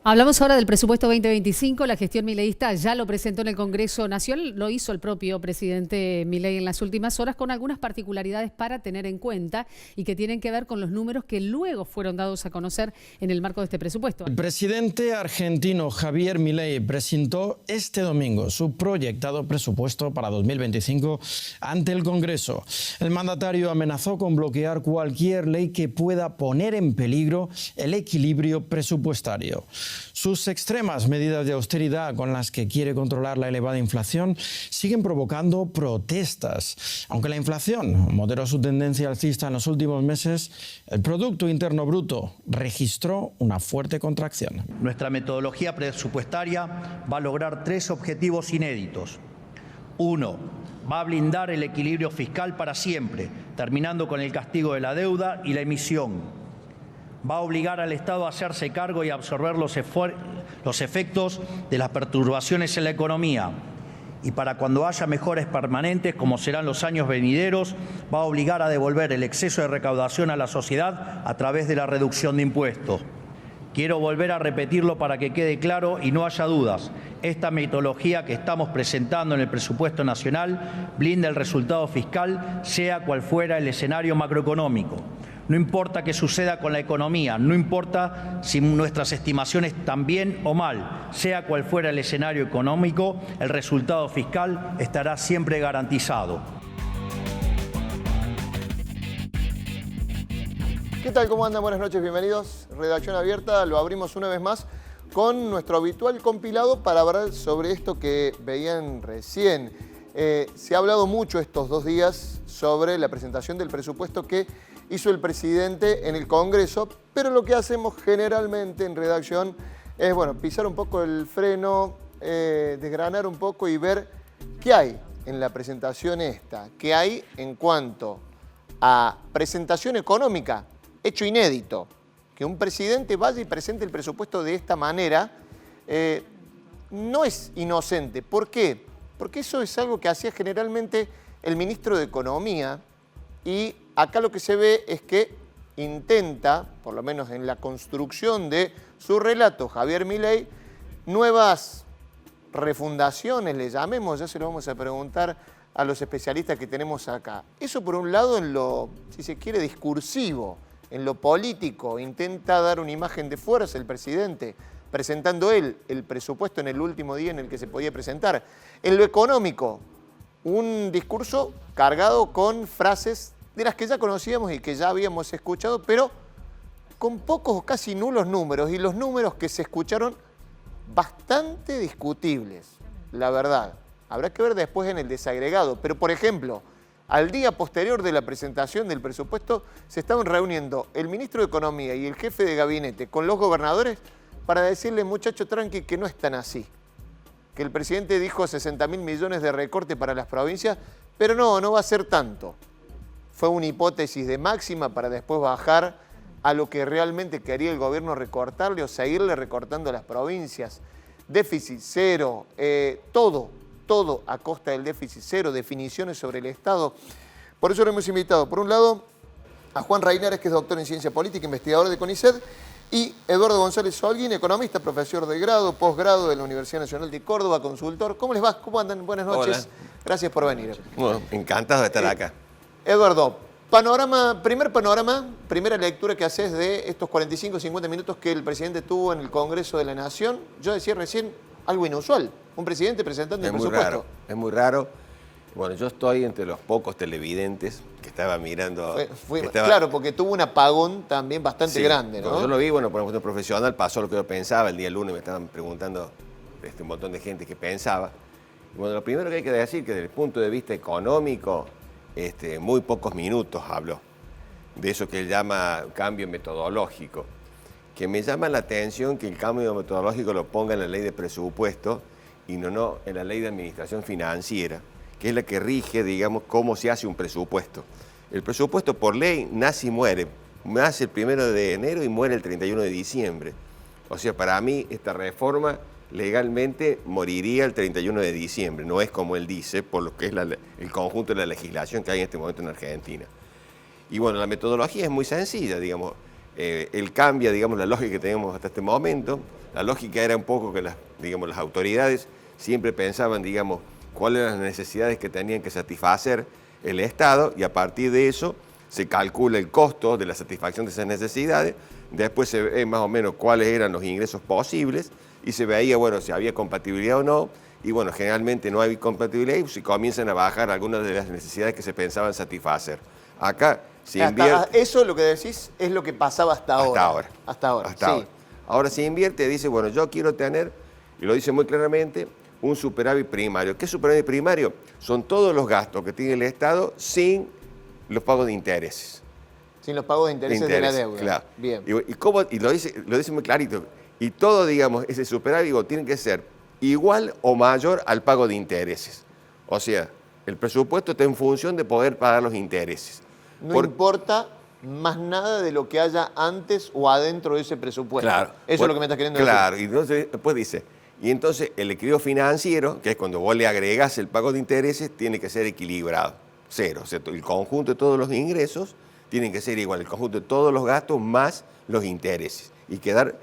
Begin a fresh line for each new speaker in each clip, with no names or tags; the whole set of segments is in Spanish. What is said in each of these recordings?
Hablamos ahora del presupuesto 2025. La gestión mileísta ya lo presentó en el Congreso Nacional, lo hizo el propio presidente Milei en las últimas horas, con algunas particularidades para tener en cuenta y que tienen que ver con los números que luego fueron dados a conocer en el marco de este presupuesto.
El presidente argentino Javier Milei presentó este domingo su proyectado presupuesto para 2025 ante el Congreso. El mandatario amenazó con bloquear cualquier ley que pueda poner en peligro el equilibrio presupuestario. Sus extremas medidas de austeridad con las que quiere controlar la elevada inflación siguen provocando protestas. Aunque la inflación moderó su tendencia alcista en los últimos meses, el Producto Interno Bruto registró una fuerte contracción.
Nuestra metodología presupuestaria va a lograr 3 objetivos inéditos. 1. Va a blindar el equilibrio fiscal para siempre, terminando con el castigo de la deuda y la emisión. Va a obligar al Estado a hacerse cargo y a absorber los efectos de las perturbaciones en la economía. Y para cuando haya mejoras permanentes, como serán los años venideros, va a obligar a devolver el exceso de recaudación a la sociedad a través de la reducción de impuestos. Quiero volver a repetirlo para que quede claro y no haya dudas. Esta metodología que estamos presentando en el presupuesto nacional blinda el resultado fiscal, sea cual fuera el escenario macroeconómico. No importa qué suceda con la economía, no importa si nuestras estimaciones están bien o mal, sea cual fuera el escenario económico, el resultado fiscal estará siempre garantizado.
¿Qué tal? ¿Cómo andan? Buenas noches, bienvenidos. Redacción Abierta, lo abrimos una vez más con nuestro habitual compilado para hablar sobre esto que veían recién. Se ha hablado mucho estos 2 días sobre la presentación del presupuesto que hizo el presidente en el Congreso, pero lo que hacemos generalmente en redacción es, pisar un poco el freno, desgranar un poco y ver qué hay en la presentación esta, qué hay en cuanto a presentación económica, hecho inédito. Que un presidente vaya y presente el presupuesto de esta manera no es inocente. ¿Por qué? Porque eso es algo que hacía generalmente el ministro de Economía y acá lo que se ve es que intenta, por lo menos en la construcción de su relato, Javier Milei, nuevas refundaciones, le llamemos, ya se lo vamos a preguntar a los especialistas que tenemos acá. Eso por un lado en lo, si se quiere, discursivo, en lo político, intenta dar una imagen de fuerza el presidente, presentando él el presupuesto en el último día en el que se podía presentar. En lo económico, un discurso cargado con frases de las que ya conocíamos y que ya habíamos escuchado, pero con pocos o casi nulos números, y los números que se escucharon bastante discutibles, la verdad. Habrá que ver después en el desagregado, pero por ejemplo, al día posterior de la presentación del presupuesto se estaban reuniendo el ministro de Economía y el jefe de gabinete con los gobernadores para decirles, muchachos, tranqui, que no es tan así. Que el presidente dijo 60.000 millones de recorte para las provincias, pero no va a ser tanto. Fue una hipótesis de máxima para después bajar a lo que realmente quería el gobierno recortarle o seguirle recortando a las provincias. Déficit cero, todo a costa del déficit cero, definiciones sobre el Estado. Por eso lo hemos invitado, por un lado, a Juan Reinares, que es doctor en Ciencia Política, investigador de CONICET, y Eduardo González Holguín, economista, profesor de grado, posgrado de la Universidad Nacional de Córdoba, consultor. ¿Cómo les va? ¿Cómo andan? Buenas noches.
Hola.
Gracias por venir.
Bueno, encantado de estar acá.
Eduardo, primera lectura que haces de estos 45 o 50 minutos que el presidente tuvo en el Congreso de la Nación. Yo decía recién algo inusual, un presidente presentando el presupuesto.
Es muy raro. Bueno, yo estoy entre los pocos televidentes que estaba mirando.
Claro, porque tuvo un apagón también bastante grande, ¿no?
Yo lo vi, por una cuestión profesional, pasó lo que yo pensaba. El día lunes me estaban preguntando un montón de gente qué pensaba. Y bueno, lo primero que hay que decir que desde el punto de vista económico, muy pocos minutos habló de eso que él llama cambio metodológico, que me llama la atención que el cambio metodológico lo ponga en la ley de presupuesto y no en la ley de administración financiera, que es la que rige, digamos, cómo se hace un presupuesto. El presupuesto por ley nace y muere, nace el 1 de enero y muere el 31 de diciembre. O sea, para mí esta reforma legalmente moriría el 31 de diciembre, no es como él dice, por lo que es el conjunto de la legislación que hay en este momento en Argentina. Y bueno, la metodología es muy sencilla, digamos. él cambia, digamos, la lógica que teníamos hasta este momento. La lógica era un poco que las autoridades siempre pensaban, digamos, cuáles eran las necesidades que tenían que satisfacer el Estado, y a partir de eso se calcula el costo de la satisfacción de esas necesidades, después se ve más o menos cuáles eran los ingresos posibles, y se veía, bueno, si había compatibilidad o no, y bueno, generalmente no hay compatibilidad y se comienzan a bajar algunas de las necesidades que se pensaban satisfacer. Acá se invierte...
Eso, lo que decís, es lo que pasaba hasta ahora. Hasta ahora.
Ahora se invierte, dice, bueno, yo quiero tener, y lo dice muy claramente, un superávit primario. ¿Qué es superávit primario? Son todos los gastos que tiene el Estado sin los pagos de intereses.
Sin los pagos de intereses de la deuda.
Claro.
Bien.
Y lo dice muy clarito. Y todo, digamos, ese superávit tiene que ser igual o mayor al pago de intereses. O sea, el presupuesto está en función de poder pagar los intereses.
No importa más nada de lo que haya antes o adentro de ese presupuesto.
Claro.
Eso es lo que me estás queriendo decir.
Claro, y entonces después dice, y entonces el equilibrio financiero, que es cuando vos le agregás el pago de intereses, tiene que ser equilibrado, cero. O sea, el conjunto de todos los ingresos tienen que ser igual, el conjunto de todos los gastos más los intereses, y quedar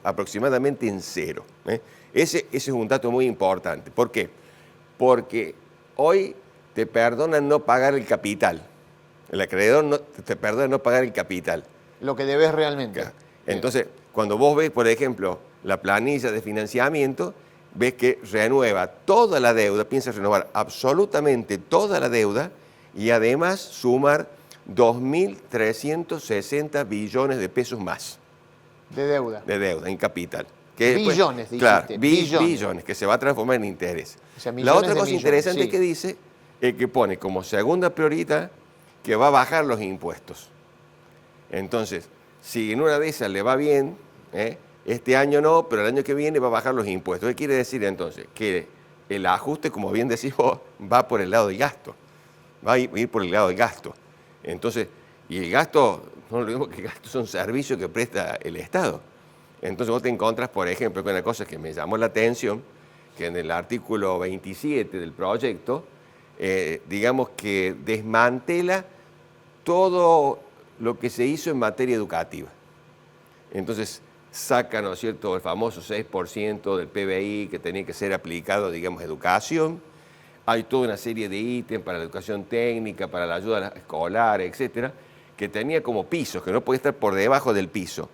aproximadamente en cero. Ese es un dato muy importante. ¿Por qué? Porque hoy te perdonan no pagar el capital. El acreedor te perdona no pagar el capital.
Lo que debes realmente.
Claro. Entonces, cuando vos ves, por ejemplo, la planilla de financiamiento, ves que renueva toda la deuda, piensa renovar absolutamente toda la deuda y además sumar 2.360 billones de pesos más.
De deuda.
De deuda, en capital.
Billones, dijiste.
Claro, billones, que se va a transformar en intereses.
O sea,
la otra cosa
millones,
interesante
sí.
que dice es que pone como segunda prioridad que va a bajar los impuestos. Entonces, si en una de esas le va bien, este año no, pero el año que viene va a bajar los impuestos. ¿Qué quiere decir entonces? Que el ajuste, como bien decís vos, va por el lado del gasto. Va a ir por el lado del gasto. Entonces, y el gasto, no olvidemos que el gasto son servicios que presta el Estado. Entonces vos te encontrás, por ejemplo, con una cosa que me llamó la atención, que en el artículo 27 del proyecto, digamos que desmantela todo lo que se hizo en materia educativa. Entonces saca, ¿no es cierto?, el famoso 6% del PBI que tenía que ser aplicado, digamos, a educación. Hay toda una serie de ítems para la educación técnica, para la ayuda escolar, etcétera, que tenía como pisos, que no podía estar por debajo del piso.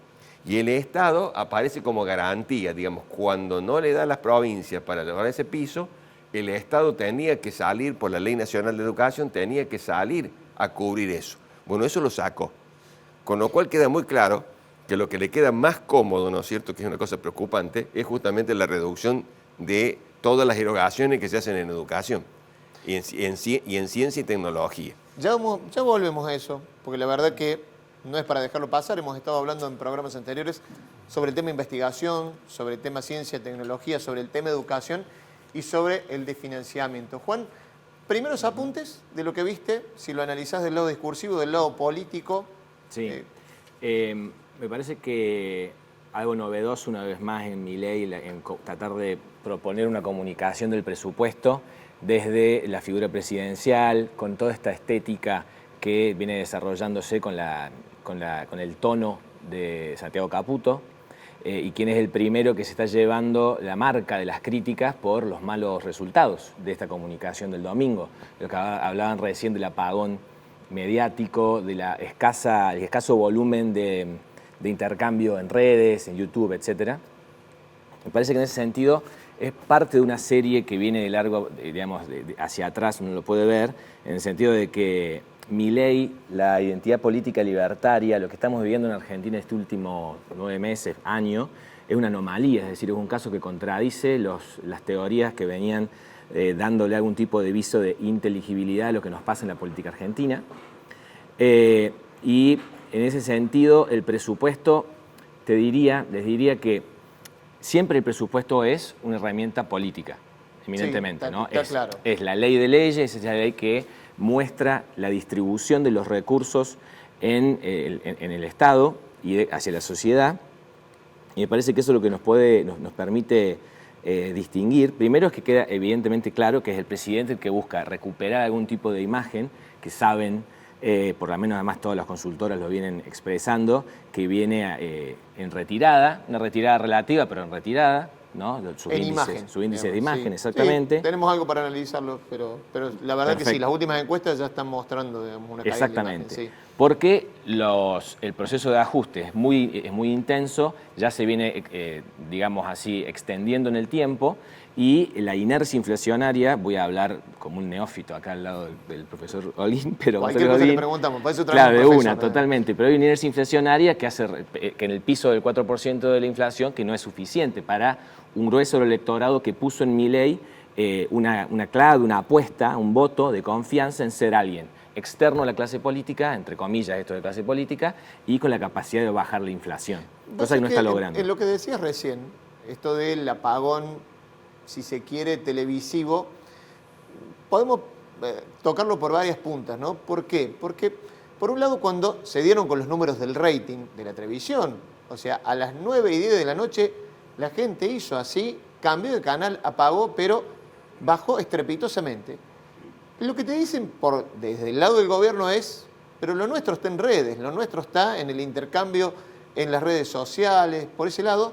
Y el Estado aparece como garantía, digamos, cuando no le da a las provincias para lograr ese piso, el Estado tenía que salir, por la Ley Nacional de Educación, tenía que salir a cubrir eso. Bueno, eso lo sacó. Con lo cual queda muy claro que lo que le queda más cómodo, ¿no es cierto?, que es una cosa preocupante, es justamente la reducción de todas las erogaciones que se hacen en educación y en ciencia y tecnología.
Ya volvemos a eso, porque la verdad que no es para dejarlo pasar. Hemos estado hablando en programas anteriores sobre el tema investigación, sobre el tema ciencia, tecnología, sobre el tema educación y sobre el de financiamiento. Juan, primeros apuntes de lo que viste, si lo analizás del lado discursivo, del lado político.
Sí, me parece que algo novedoso una vez más en Milei, en tratar de proponer una comunicación del presupuesto desde la figura presidencial, con toda esta estética que viene desarrollándose con el tono de Santiago Caputo, y quien es el primero que se está llevando la marca de las críticas por los malos resultados de esta comunicación del domingo. Lo que hablaban recién del apagón mediático, de el escaso volumen de intercambio en redes, en YouTube, etc. Me parece que en ese sentido es parte de una serie que viene de largo, digamos, hacia atrás, uno lo puede ver, en el sentido de que Milei, la identidad política libertaria, lo que estamos viviendo en Argentina este último 9 meses, año, es una anomalía, es decir, es un caso que contradice las teorías que venían dándole algún tipo de viso de inteligibilidad a lo que nos pasa en la política argentina. Y en ese sentido, el presupuesto, les diría que siempre el presupuesto es una herramienta política, eminentemente,
sí,
¿no?
Está claro.
Es
la ley de leyes, es la ley que muestra la distribución de los recursos en el Estado y hacia la sociedad. Y me parece que eso es lo que nos permite distinguir. Primero es que queda evidentemente claro que es el presidente el que busca recuperar algún tipo de imagen que saben por lo menos además todas las consultoras lo vienen expresando, que viene en retirada, una retirada relativa, pero en retirada, ¿no? Su índice de imagen,
sí.
exactamente.
Sí, tenemos algo para analizarlo, pero la verdad que sí, las últimas encuestas ya están mostrando, digamos, una caída
Exactamente,
de la imagen, sí.
Porque el proceso de ajuste es muy intenso, ya se viene, digamos así, extendiendo en el tiempo, y la inercia inflacionaria, voy a habar como un neófito acá al lado del profesor Olin, pero
cualquier cosa le preguntamos, para eso
claro, de
profesor,
una, totalmente, pero hay una inercia inflacionaria que hace que en el piso del 4% de la inflación, que no es suficiente para un grueso del electorado que puso en Milei una clave, una apuesta, un voto de confianza en ser alguien externo a la clase política, entre comillas esto de clase política, y con la capacidad de bajar la inflación, cosa que no está logrando.
En lo que decías recién, esto del apagón, si se quiere, televisivo, podemos tocarlo por varias puntas, ¿no? ¿Por qué? Porque, por un lado, cuando se dieron con los números del rating de la televisión, o sea, a las 9:10 de la noche, la gente hizo así, cambió de canal, apagó, pero bajó estrepitosamente. Lo que te dicen desde el lado del gobierno es, pero lo nuestro está en redes, lo nuestro está en el intercambio en las redes sociales, por ese lado,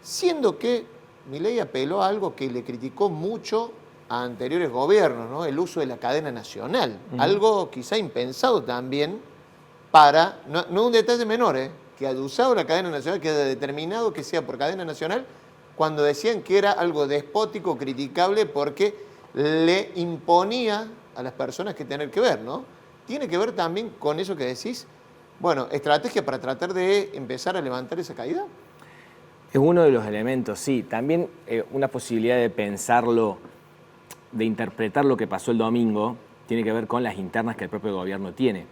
siendo que Milei apeló a algo que le criticó mucho a anteriores gobiernos, ¿no? El uso de la cadena nacional, algo quizá impensado también para, no un detalle menor, que haya usado la cadena nacional, que haya determinado que sea por cadena nacional, cuando decían que era algo despótico, criticable, porque le imponía a las personas que tener que ver, ¿no? Tiene que ver también con eso que decís, bueno, estrategia para tratar de empezar a levantar esa caída.
Es uno de los elementos, sí. También una posibilidad de pensarlo, de interpretar lo que pasó el domingo, tiene que ver con las internas que el propio gobierno tiene.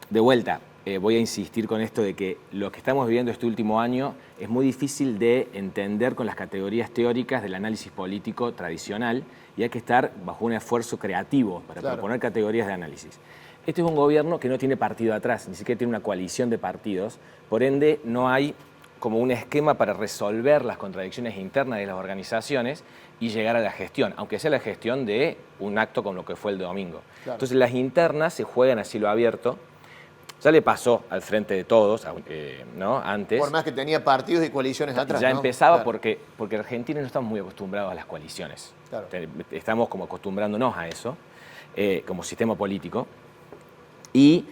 De vuelta, voy a insistir con esto de que lo que estamos viviendo este último año es muy difícil de entender con las categorías teóricas del análisis político tradicional y hay que estar bajo un esfuerzo creativo para proponer categorías de análisis. Este es un gobierno que no tiene partido atrás, ni siquiera tiene una coalición de partidos, por ende no hay como un esquema para resolver las contradicciones internas de las organizaciones y llegar a la gestión, aunque sea la gestión de un acto como lo que fue el domingo. Claro. Entonces las internas se juegan a cielo abierto. Ya le pasó al Frente de Todos, ¿no? Antes.
Por más que tenía partidos y coaliciones atrás.
Ya
¿no?
empezaba
claro.
porque argentinos no estamos muy acostumbrados a las coaliciones.
Claro.
Estamos como acostumbrándonos a eso, como sistema político. Y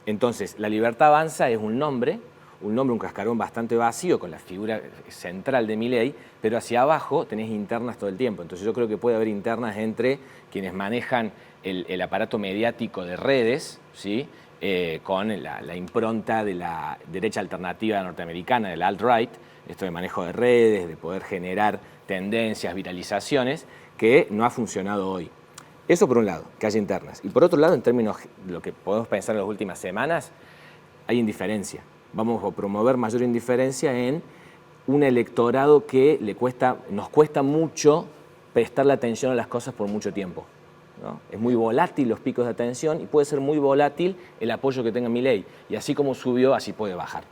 entonces, La Libertad Avanza es un nombre, un cascarón bastante vacío con la figura central de Milei, pero hacia abajo tenés internas todo el tiempo. Entonces yo creo que puede haber internas entre quienes manejan el aparato mediático de redes, ¿sí? Con la impronta de la derecha alternativa norteamericana, del alt-right, esto de manejo de redes, de poder generar tendencias, viralizaciones, que no ha funcionado hoy. Eso por un lado, que haya internas. Y por otro lado, en términos de lo que podemos pensar en las últimas semanas, hay indiferencia. Vamos a promover mayor indiferencia en un electorado que nos cuesta mucho prestarle atención a las cosas por mucho tiempo, ¿no? Es muy volátil los picos de atención y puede ser muy volátil el apoyo que tenga Milei. Y así como subió, así puede bajar.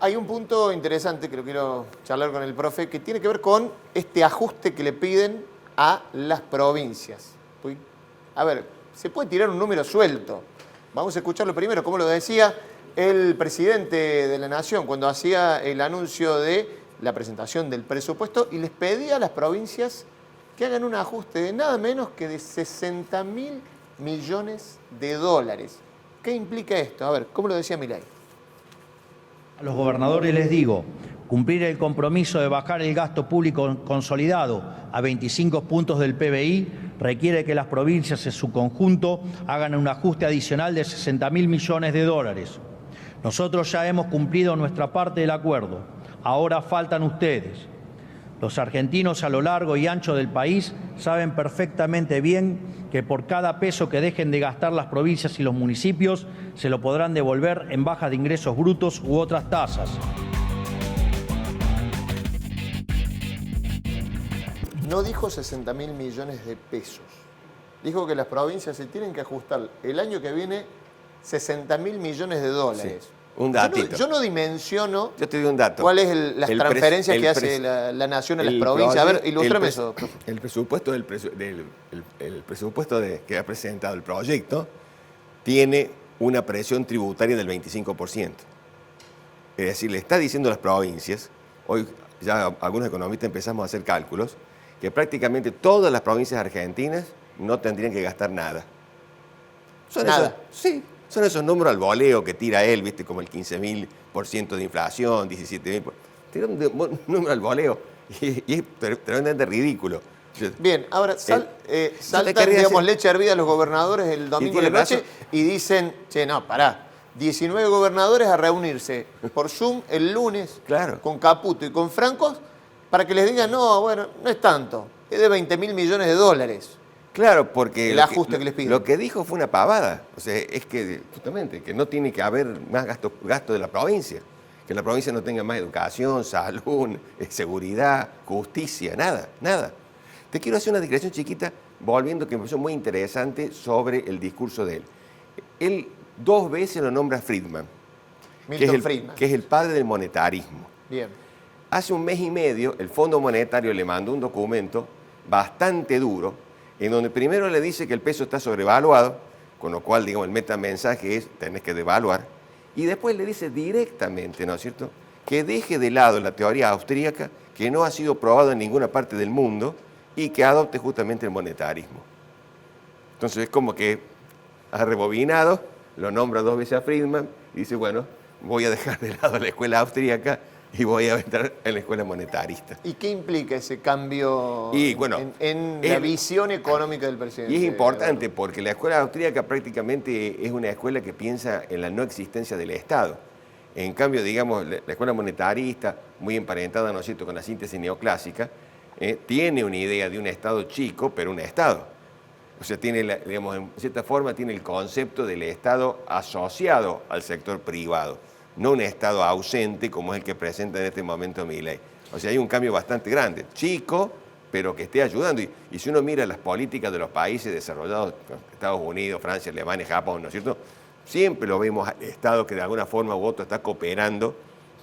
Hay un punto interesante que lo quiero charlar con el profe, que tiene que ver con este ajuste que le piden a las provincias. A ver, se puede tirar un número suelto. Vamos a escucharlo primero, como lo decía el presidente de la Nación cuando hacía el anuncio de la presentación del presupuesto y les pedía a las provincias que hagan un ajuste de nada menos que de 60.000 millones de dólares. ¿Qué implica esto? A ver, ¿cómo lo decía Milei?
A los gobernadores les digo, cumplir el compromiso de bajar el gasto público consolidado a 25 puntos del PBI requiere que las provincias en su conjunto hagan un ajuste adicional de 60.000 millones de dólares. Nosotros ya hemos cumplido nuestra parte del acuerdo, ahora faltan ustedes. Los argentinos a lo largo y ancho del país saben perfectamente bien que por cada peso que dejen de gastar las provincias y los municipios se lo podrán devolver en bajas de ingresos brutos u otras tasas.
No dijo 60.000 millones de pesos. Dijo que las provincias se tienen que ajustar el año que viene 60.000 millones de dólares.
Sí, un datito.
Yo no dimensiono.
Yo te digo un dato.
¿Cuáles son las transferencias que hace la Nación a las provincias? A ver, ilústrame eso.
El presupuesto que ha presentado el proyecto tiene una presión tributaria del 25%. Es decir, le está diciendo a las provincias, hoy ya algunos economistas empezamos a hacer cálculos, que prácticamente todas las provincias argentinas no tendrían que gastar nada.
Nada.
Son esos números al voleo que tira él, ¿viste? Como el 15.000% de inflación, 17.000%. Tira un número al voleo y es tremendamente ridículo.
Bien, ahora saltan, digamos, leche hervida a los gobernadores el domingo de la noche y dicen, che, no, pará, 19 gobernadores a reunirse por Zoom el lunes con Caputo y con Franco para que les digan, no, bueno, no es tanto, es de 20.000 millones de dólares.
Claro, porque
el ajuste que les piden.
Lo que dijo fue una pavada. O sea, es que justamente que no tiene que haber más gasto de la provincia. Que la provincia no tenga más educación, salud, seguridad, justicia, nada. Te quiero hacer una declaración chiquita, volviendo, que me pareció muy interesante sobre el discurso de él. Él 2 veces lo nombra Friedman,
Friedman,
que es el padre del monetarismo.
Bien.
Hace 1 mes y medio, el Fondo Monetario le mandó un documento bastante duro, en donde primero le dice que el peso está sobrevaluado, con lo cual, digamos, el metamensaje es tenés que devaluar, y después le dice directamente, ¿no es cierto?, que deje de lado la teoría austríaca, que no ha sido probado en ninguna parte del mundo, y que adopte justamente el monetarismo. Entonces es como que ha rebobinado, lo nombra 2 veces a Friedman, y dice, bueno, voy a dejar de lado la escuela austríaca y voy a entrar en la escuela monetarista.
¿Y qué implica ese cambio en la visión económica del presidente?
Y es importante porque la escuela austríaca prácticamente es una escuela que piensa en la no existencia del Estado. En cambio, digamos, la escuela monetarista, muy emparentada, ¿no es cierto?, con la síntesis neoclásica, tiene una idea de un Estado chico, pero un Estado. O sea, tiene, digamos, en cierta forma tiene el concepto del Estado asociado al sector privado, no un Estado ausente como es el que presenta en este momento Milei. O sea, hay un cambio bastante grande, chico, pero que esté ayudando. Y si uno mira las políticas de los países desarrollados, Estados Unidos, Francia, Alemania, Japón, ¿no es cierto?, siempre lo vemos al Estado que de alguna forma u otra está cooperando,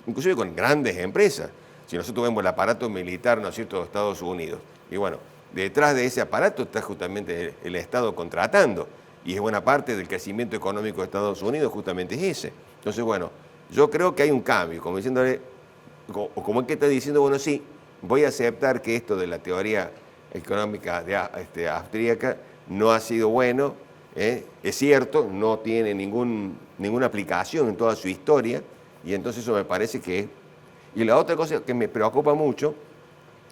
inclusive con grandes empresas. Si nosotros vemos el aparato militar, ¿no es cierto?, de Estados Unidos, y bueno, detrás de ese aparato está justamente el Estado contratando, y es buena parte del crecimiento económico de Estados Unidos justamente es ese. Entonces, bueno, yo creo que hay un cambio, como diciéndole, o como es que está diciendo, bueno, sí, voy a aceptar que esto de la teoría económica austríaca no ha sido bueno, es cierto, no tiene ninguna aplicación en toda su historia, y entonces eso me parece que... Y la otra cosa que me preocupa mucho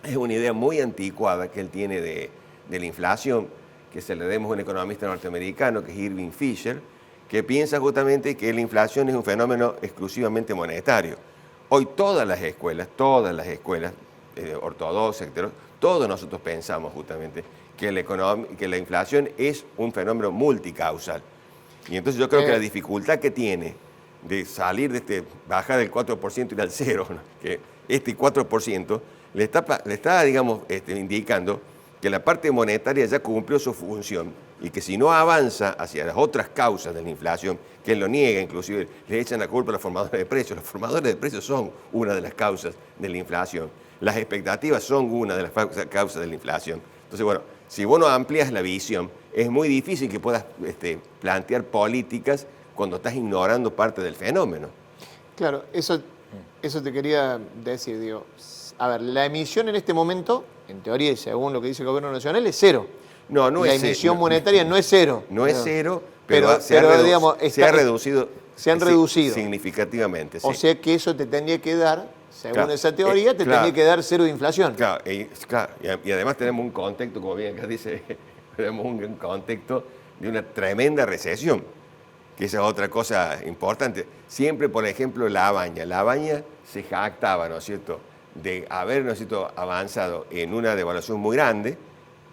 es una idea muy anticuada que él tiene de la inflación, que se le demos a un economista norteamericano, que es Irving Fisher, que piensa justamente que la inflación es un fenómeno exclusivamente monetario. Hoy todas las escuelas ortodoxas, todos nosotros pensamos justamente que la inflación es un fenómeno multicausal. Y entonces yo creo que la dificultad que tiene de salir de bajar del 4% y ir al 0%, ¿no?, que este 4% le está digamos, indicando que la parte monetaria ya cumplió su función y que si no avanza hacia las otras causas de la inflación, que él lo niega, inclusive le echan la culpa a los formadores de precios. Los formadores de precios son una de las causas de la inflación. Las expectativas son una de las causas de la inflación. Entonces, bueno, si vos no amplías la visión, es muy difícil que puedas plantear políticas cuando estás ignorando parte del fenómeno.
Claro, eso te quería decir, digo. A ver, la emisión en este momento, en teoría y según lo que dice el Gobierno Nacional, es 0.
No es 0.
La emisión monetaria no es 0.
No es 0, pero se ha reducido significativamente. Sí.
O sea que eso te tendría que dar, según esa teoría, tendría que dar 0 de inflación.
Claro, y además tenemos un contexto, como bien acá dice, tenemos un contexto de una tremenda recesión, que esa es otra cosa importante. Siempre, por ejemplo, La Baña se jactaba, ¿no es cierto?, de haber, ¿no es cierto?, avanzado en una devaluación muy grande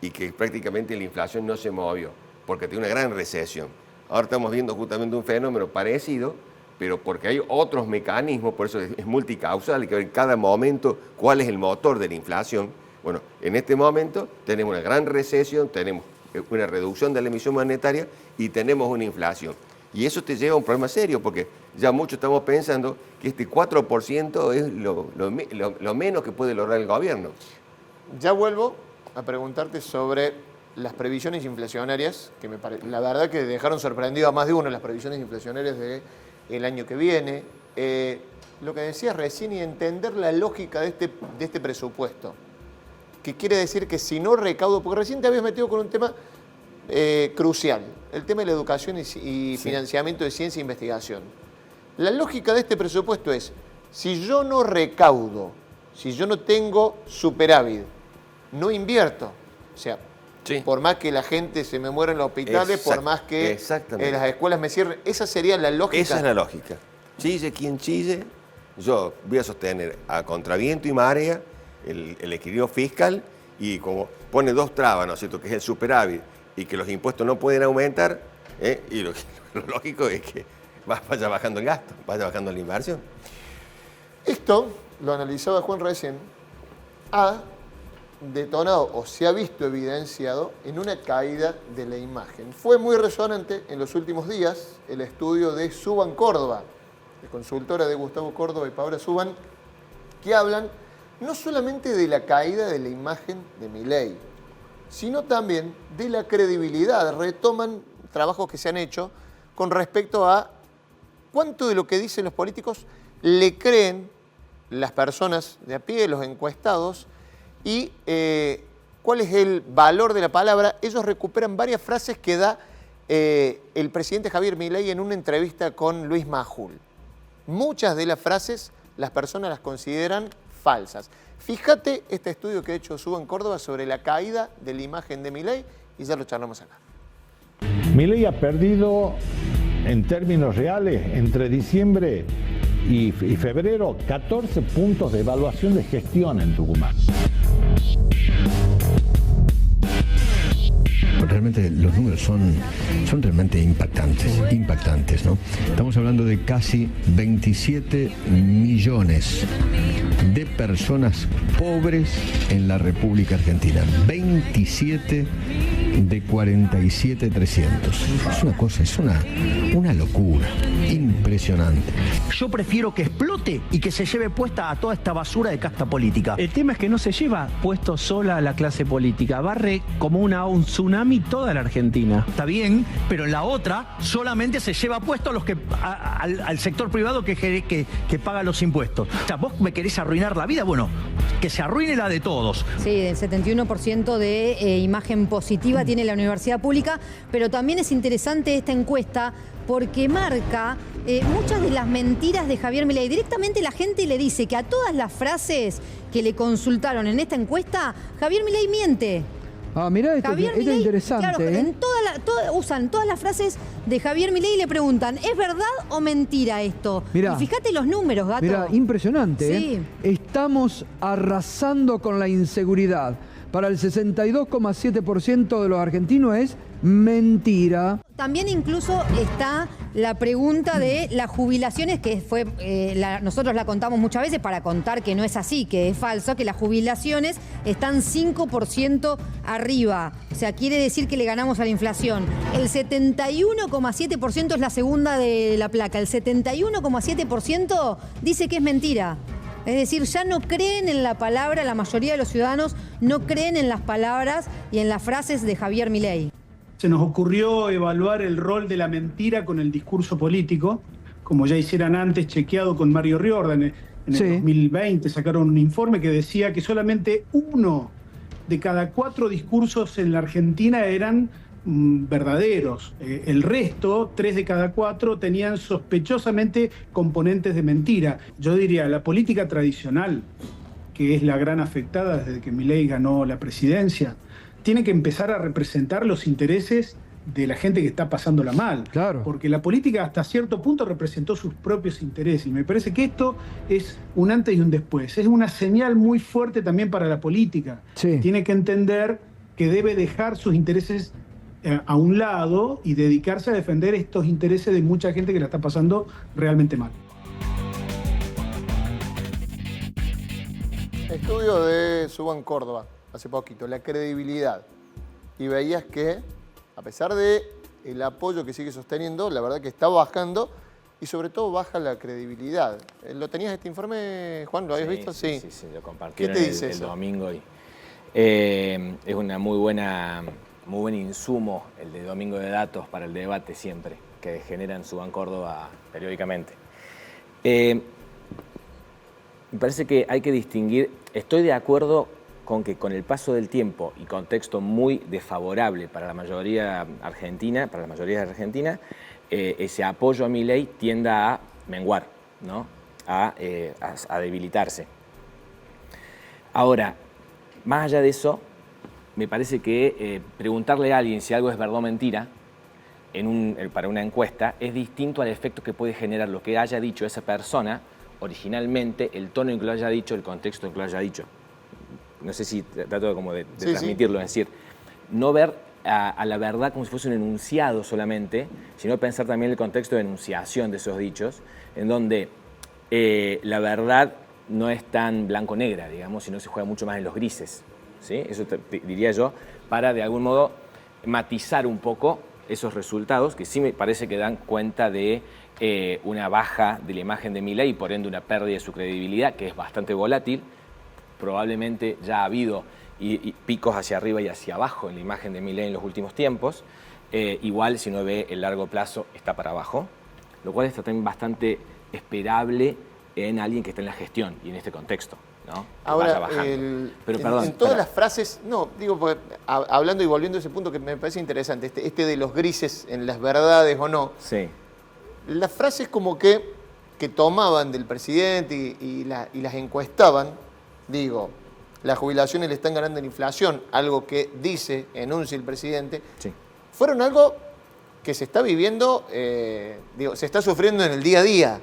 y que prácticamente la inflación no se movió, porque tiene una gran recesión. Ahora estamos viendo justamente un fenómeno parecido, pero porque hay otros mecanismos, por eso es multicausal, hay que ver en cada momento cuál es el motor de la inflación. Bueno, en este momento tenemos una gran recesión, tenemos una reducción de la emisión monetaria y tenemos una inflación. Y eso te lleva a un problema serio, porque ya muchos estamos pensando que este 4% es lo menos que puede lograr el gobierno.
Ya vuelvo a preguntarte sobre las previsiones inflacionarias, que la verdad que dejaron sorprendido a más de uno las previsiones inflacionarias del año que viene. Lo que decías recién y entender la lógica de este presupuesto, que quiere decir que si no recaudo, porque recién te habías metido con un tema crucial, el tema de la educación y financiamiento de ciencia e investigación. La lógica de este presupuesto es, si yo no recaudo, si yo no tengo superávit, no invierto. O sea, por más que la gente se me muera en los hospitales, por más que las escuelas me cierren, esa sería la lógica.
Esa es la lógica. Chille quien chille, yo voy a sostener a contraviento y marea el equilibrio fiscal, y como pone dos trabas, ¿no es cierto?, que es el superávit y que los impuestos no pueden aumentar, y lo lógico es que vaya bajando el gasto, vaya bajando la inversión.
Esto, lo analizaba Juan recién, ha detonado o se ha visto evidenciado en una caída de la imagen. Fue muy resonante en los últimos días el estudio de Suban Córdoba, de consultora de Gustavo Córdoba y Paola Suban, que hablan no solamente de la caída de la imagen de Milei, sino también de la credibilidad. Retoman trabajos que se han hecho con respecto a cuánto de lo que dicen los políticos le creen las personas de a pie, los encuestados, y cuál es el valor de la palabra. Ellos recuperan varias frases que da el presidente Javier Milei en una entrevista con Luis Majul. Muchas de las frases las personas las consideran falsas. Fíjate este estudio que ha hecho Suban Córdoba sobre la caída de la imagen de Milei y ya lo charlamos acá.
Milei ha perdido en términos reales entre diciembre y febrero 14 puntos de evaluación de gestión en Tucumán.
Realmente los números son realmente impactantes, ¿no? Estamos hablando de casi 27 millones de personas pobres en la República Argentina. 27 de 47,300. Es una cosa, es una locura. Impresionante.
Yo prefiero que explote y que se lleve puesta a toda esta basura de casta política.
El tema es que no se lleva puesto sola a la clase política, barre como un tsunami toda la Argentina.
Está bien, pero en la otra solamente se lleva puesto a los al sector privado que paga los impuestos. O sea, vos me querés arruinar la vida, bueno, que se arruine la de todos.
Sí, el 71% de imagen positiva tiene la universidad pública, pero también es interesante esta encuesta porque marca muchas de las mentiras de Javier Milei. Directamente la gente le dice que a todas las frases que le consultaron en esta encuesta, Javier Milei miente.
Ah, mirá, esto es interesante.
Claro, usan todas las frases de Javier Milei y le preguntan, ¿es verdad o mentira esto?
Mirá,
y fíjate los números, Gato.
Mirá, impresionante.
Sí.
Estamos arrasando con la inseguridad. Para el 62,7% de los argentinos es mentira.
También incluso está la pregunta de las jubilaciones, que fue nosotros la contamos muchas veces para contar que no es así, que es falso, que las jubilaciones están 5% arriba. O sea, quiere decir que le ganamos a la inflación. El 71,7% es la segunda de la placa. El 71,7% dice que es mentira. Es decir, ya no creen en la palabra, la mayoría de los ciudadanos no creen en las palabras y en las frases de Javier Milei.
Se nos ocurrió evaluar el rol de la mentira con el discurso político, como ya hicieran antes, chequeado con Mario Riordan. En el 2020 sacaron un informe que decía que solamente 1 de cada 4 discursos en la Argentina eran verdaderos. El resto, 3 de cada 4, tenían sospechosamente componentes de mentira. Yo diría, la política tradicional, que es la gran afectada desde que Milei ganó la presidencia, tiene que empezar a representar los intereses de la gente que está pasándola mal.
Claro.
Porque la política hasta cierto punto representó sus propios intereses. Y me parece que esto es un antes y un después. Es una señal muy fuerte también para la política.
Sí.
Tiene que entender que debe dejar sus intereses a un lado y dedicarse a defender estos intereses de mucha gente que la está pasando realmente mal.
Estudio de Suban Córdoba, hace poquito, la credibilidad. Y veías que, a pesar de el apoyo que sigue sosteniendo, la verdad que está bajando y sobre todo baja la credibilidad. ¿Lo tenías este informe, Juan? ¿Lo habías visto?
Sí, lo compartí
¿Qué te dice
el domingo. Es una muy buena muy buen insumo el de Domingo de Datos para el debate siempre, que generan Subán Córdoba periódicamente. Me parece que hay que distinguir, estoy de acuerdo con que con el paso del tiempo y contexto muy desfavorable para la mayoría argentina, para la mayoría de Argentina, ese apoyo a Milei tienda a menguar, ¿no? a debilitarse. Ahora, más allá de eso, me parece que preguntarle a alguien si algo es verdad o mentira para una encuesta es distinto al efecto que puede generar lo que haya dicho esa persona originalmente, el tono en que lo haya dicho, el contexto en que lo haya dicho. No sé si trato como de transmitirlo, es decir, no ver a la verdad como si fuese un enunciado solamente, sino pensar también el contexto de enunciación de esos dichos, en donde la verdad no es tan blanco-negra, digamos, sino se juega mucho más en los grises, ¿sí? Eso diría yo, para de algún modo matizar un poco esos resultados, que sí me parece que dan cuenta de una baja de la imagen de Milei y por ende una pérdida de su credibilidad, que es bastante volátil. Probablemente ya ha habido picos hacia arriba y hacia abajo en la imagen de Milei en los últimos tiempos. Igual, si uno ve el largo plazo, está para abajo, lo cual está también bastante esperable en alguien que está en la gestión y en este contexto, ¿no?
Ahora,
pero perdón,
en todas las frases, no, digo, porque, hablando y volviendo a ese punto que me parece interesante, este de los grises en las verdades o no,
sí.
Las frases como que tomaban del presidente y las encuestaban, digo, las jubilaciones le están ganando en inflación, algo que enuncia el presidente,
sí.
Fueron algo que se está viviendo, se está sufriendo en el día a día.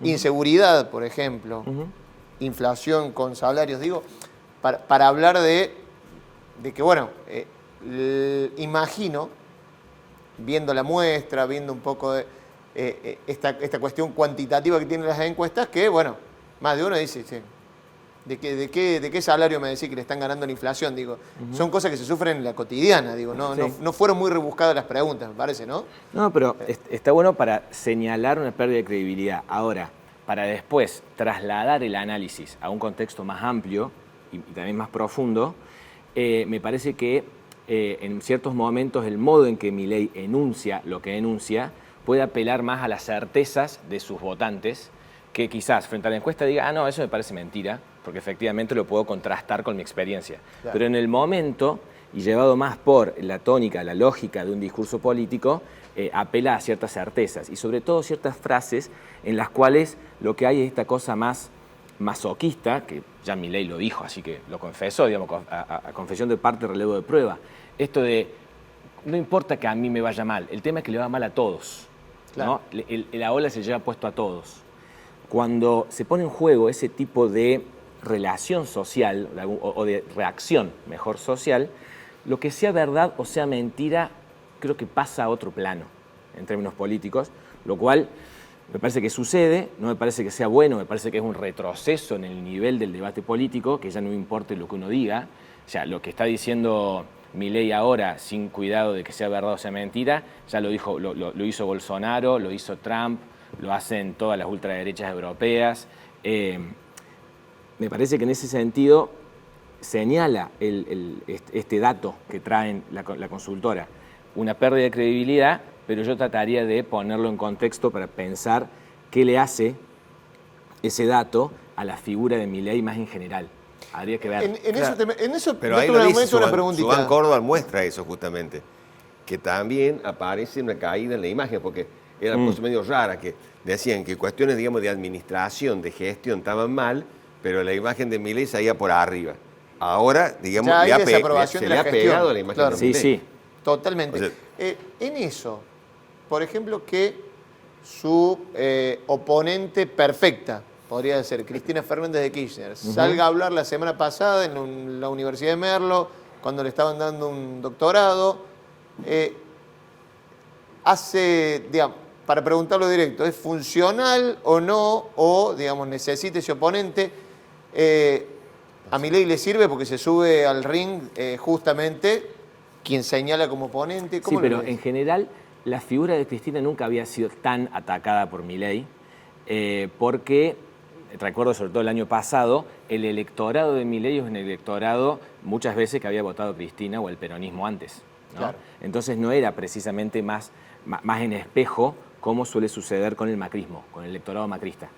Inseguridad, por ejemplo, inflación con salarios, digo, para hablar de que, bueno, imagino, viendo la muestra, viendo un poco de esta cuestión cuantitativa que tienen las encuestas, que, bueno, más de uno dice, sí, ¿de qué salario me decís que le están ganando la inflación? Digo, son cosas que se sufren en la cotidiana, digo, no fueron muy rebuscadas las preguntas, me parece, ¿no?
No, pero está bueno para señalar una pérdida de credibilidad. Ahora, para después trasladar el análisis a un contexto más amplio y también más profundo, me parece que en ciertos momentos el modo en que Milei enuncia lo que enuncia puede apelar más a las certezas de sus votantes, que quizás frente a la encuesta diga, no, eso me parece mentira, porque efectivamente lo puedo contrastar con mi experiencia. Claro. Pero en el momento, y llevado más por la tónica, la lógica de un discurso político, apela a ciertas certezas y sobre todo ciertas frases en las cuales lo que hay es esta cosa más masoquista, que ya Milei lo dijo, así que lo confesó, digamos, a confesión de parte, relevo de prueba. Esto de, no importa que a mí me vaya mal, el tema es que le va mal a todos, claro. ¿No? La ola se lleva puesto a todos. Cuando se pone en juego ese tipo de relación social o de reacción, mejor social, lo que sea verdad o sea mentira, creo que pasa a otro plano en términos políticos, lo cual me parece que sucede, no me parece que sea bueno, me parece que es un retroceso en el nivel del debate político, que ya no importe lo que uno diga, o sea, lo que está diciendo Milei ahora, sin cuidado de que sea verdad o sea mentira, ya lo dijo, lo hizo Bolsonaro, lo hizo Trump, lo hacen todas las ultraderechas europeas. Me parece que en ese sentido señala este dato que traen la consultora, una pérdida de credibilidad, pero yo trataría de ponerlo en contexto para pensar qué le hace ese dato a la figura de Milei más en general. Habría que ver.
En eso
pero ahí lo dice Subán Córdoba muestra eso justamente, que también aparece una caída en la imagen, porque era una cosa medio rara, que decían que cuestiones, digamos, de administración, de gestión estaban mal, pero la imagen de Milei salía por arriba. Ahora, digamos, se le ha pegado a la imagen de Milei.
Sí.
Totalmente. O sea, en eso, por ejemplo, que su oponente perfecta, podría ser Cristina Fernández de Kirchner, salga a hablar la semana pasada en la Universidad de Merlo, cuando le estaban dando un doctorado, hace, digamos, para preguntarlo directo, ¿es funcional o no? O, digamos, necesita ese oponente. A Milei le sirve porque se sube al ring justamente quien señala como oponente.
Sí, pero en general la figura de Cristina nunca había sido tan atacada por Milei, porque, recuerdo sobre todo el año pasado, el electorado de Milei es un electorado muchas veces que había votado a Cristina o el peronismo antes. ¿no?
Claro.
Entonces no era precisamente más en espejo como suele suceder con el macrismo, con el electorado macrista,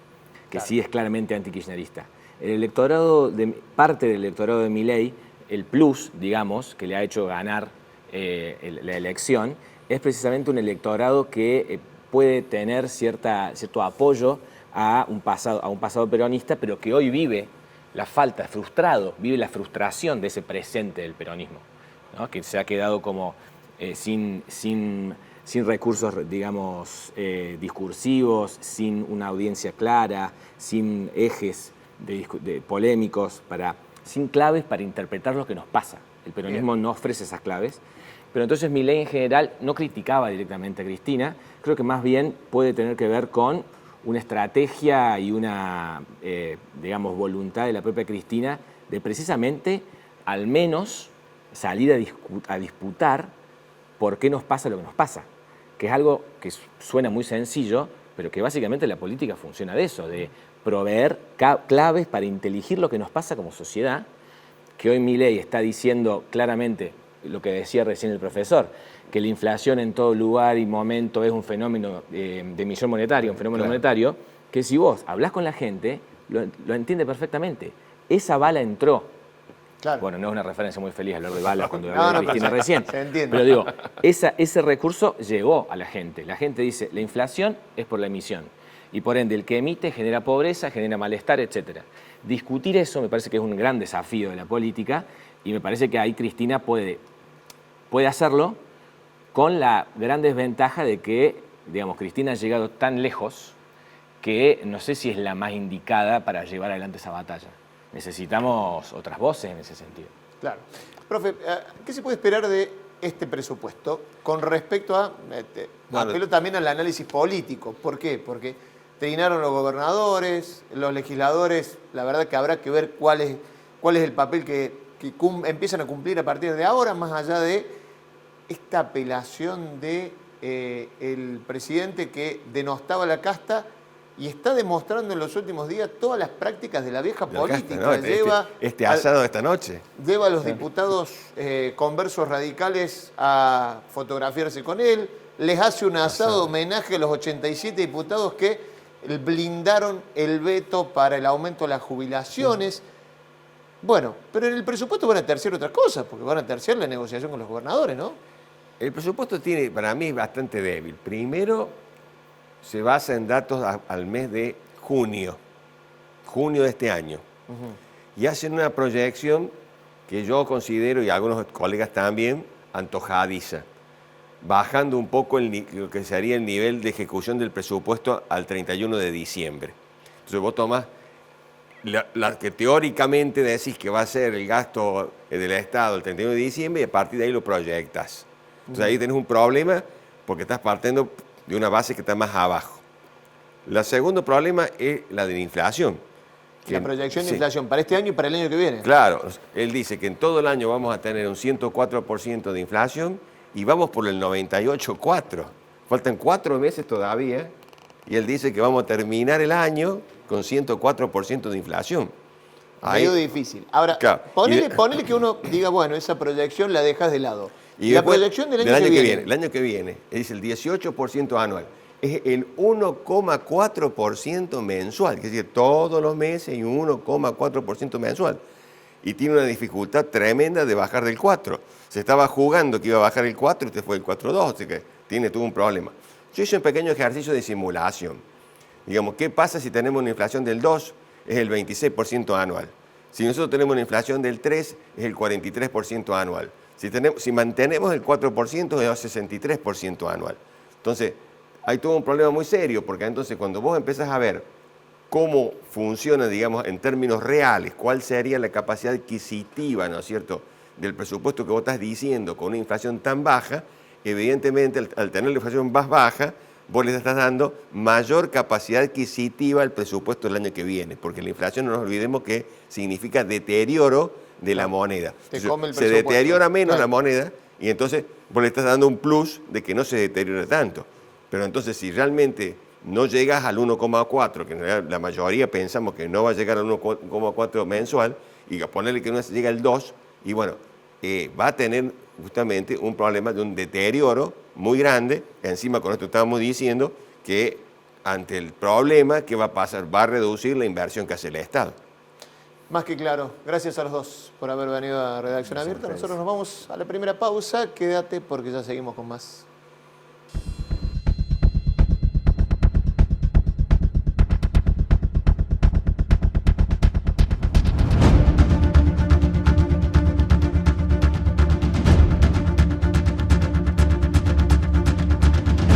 que sí es claramente antikirchnerista. El electorado parte del electorado de Milei, el plus, digamos, que le ha hecho ganar la elección, es precisamente un electorado que puede tener cierto apoyo a un pasado peronista, pero que hoy vive la falta, vive la frustración de ese presente del peronismo, ¿no? Que se ha quedado como sin recursos, digamos, discursivos, sin una audiencia clara, sin ejes polémicos, sin claves para interpretar lo que nos pasa. El peronismo no ofrece esas claves. Pero entonces Milei en general no criticaba directamente a Cristina, creo que más bien puede tener que ver con una estrategia y una, digamos, voluntad de la propia Cristina de precisamente, al menos, salir a disputar por qué nos pasa lo que nos pasa, que es algo que suena muy sencillo, pero que básicamente la política funciona de eso, de proveer claves para inteligir lo que nos pasa como sociedad, que hoy Milei está diciendo claramente lo que decía recién el profesor, que la inflación en todo lugar y momento es un fenómeno de emisión monetaria, un fenómeno monetario, que si vos hablás con la gente, lo entiende perfectamente. Esa bala entró. Claro. Bueno, no es una referencia muy feliz hablar de balas cuando hablé de Cristina recién.
Se entiende.
Pero digo, ese recurso llegó a la gente. La gente dice, la inflación es por la emisión. Y por ende, el que emite genera pobreza, genera malestar, etc. Discutir eso me parece que es un gran desafío de la política y me parece que ahí Cristina puede hacerlo con la gran desventaja de que, digamos, Cristina ha llegado tan lejos que no sé si es la más indicada para llevar adelante esa batalla. Necesitamos otras voces en ese sentido.
Claro. Profe, ¿qué se puede esperar de este presupuesto con respecto a... apelo también al análisis político. ¿Por qué? Porque trinaron los gobernadores, los legisladores, la verdad que habrá que ver cuál es el papel que empiezan a cumplir a partir de ahora, más allá de esta apelación de el presidente que denostaba la casta y está demostrando en los últimos días todas las prácticas de la vieja política.
Casta, ¿no? Este asado de esta noche.
Lleva a los diputados conversos radicales a fotografiarse con él, les hace un asado de homenaje a los 87 diputados que blindaron el veto para el aumento de las jubilaciones. Bueno, pero en el presupuesto van a terciar otras cosas, porque van a terciar la negociación con los gobernadores, ¿no?
El presupuesto tiene, para mí, bastante débil. Primero, se basa en datos al mes de junio de este año. Y hacen una proyección que yo considero, y algunos colegas también, antojadiza, bajando un poco lo que sería el nivel de ejecución del presupuesto al 31 de diciembre. Entonces vos tomás la que teóricamente decís que va a ser el gasto del Estado el 31 de diciembre y a partir de ahí lo proyectas. Entonces ahí tenés un problema porque estás partiendo de una base que está más abajo. El segundo problema es la de la inflación.
La proyección de inflación para este año y para el año que viene.
Claro, él dice que en todo el año vamos a tener un 104% de inflación y vamos por el 98,4%. Faltan 4 meses todavía y él dice que vamos a terminar el año con 104% de inflación.
Medio difícil. Ahora,
claro,
ponele que uno diga, bueno, esa proyección la dejas de lado.
Y
la
después,
proyección del año que viene.
El año que viene es el 18% anual. Es el 1,4% mensual, es decir, todos los meses y un 1,4% mensual. Y tiene una dificultad tremenda de bajar del 4%. Se estaba jugando que iba a bajar el 4% y este fue el 4,2%, así que tuvo un problema. Yo hice un pequeño ejercicio de simulación. Digamos, ¿qué pasa si tenemos una inflación del 2%? Es el 26% anual. Si nosotros tenemos una inflación del 3%, es el 43% anual. Si mantenemos el 4%, es el 63% anual. Entonces, hay todo un problema muy serio, porque entonces cuando vos empezás a ver cómo funciona, digamos, en términos reales, cuál sería la capacidad adquisitiva, ¿no es cierto?, del presupuesto que vos estás diciendo con una inflación tan baja, evidentemente al tener la inflación más baja, vos le estás dando mayor capacidad adquisitiva al presupuesto del año que viene, porque la inflación, no nos olvidemos que significa deterioro de la moneda. Entonces, se deteriora menos la moneda y entonces vos le estás dando un plus de que no se deteriore tanto. Pero entonces si realmente no llegas al 1,4, que en realidad la mayoría pensamos que no va a llegar al 1,4 mensual, y a ponerle que no llega al 2, y bueno, va a tener justamente un problema de un deterioro muy grande, que encima con esto estábamos diciendo que ante el problema, ¿qué va a pasar? Va a reducir la inversión que hace el Estado.
Más que claro. Gracias a los dos por haber venido a Redacción Abierta. Nosotros nos vamos a la primera pausa. Quédate porque ya seguimos con más.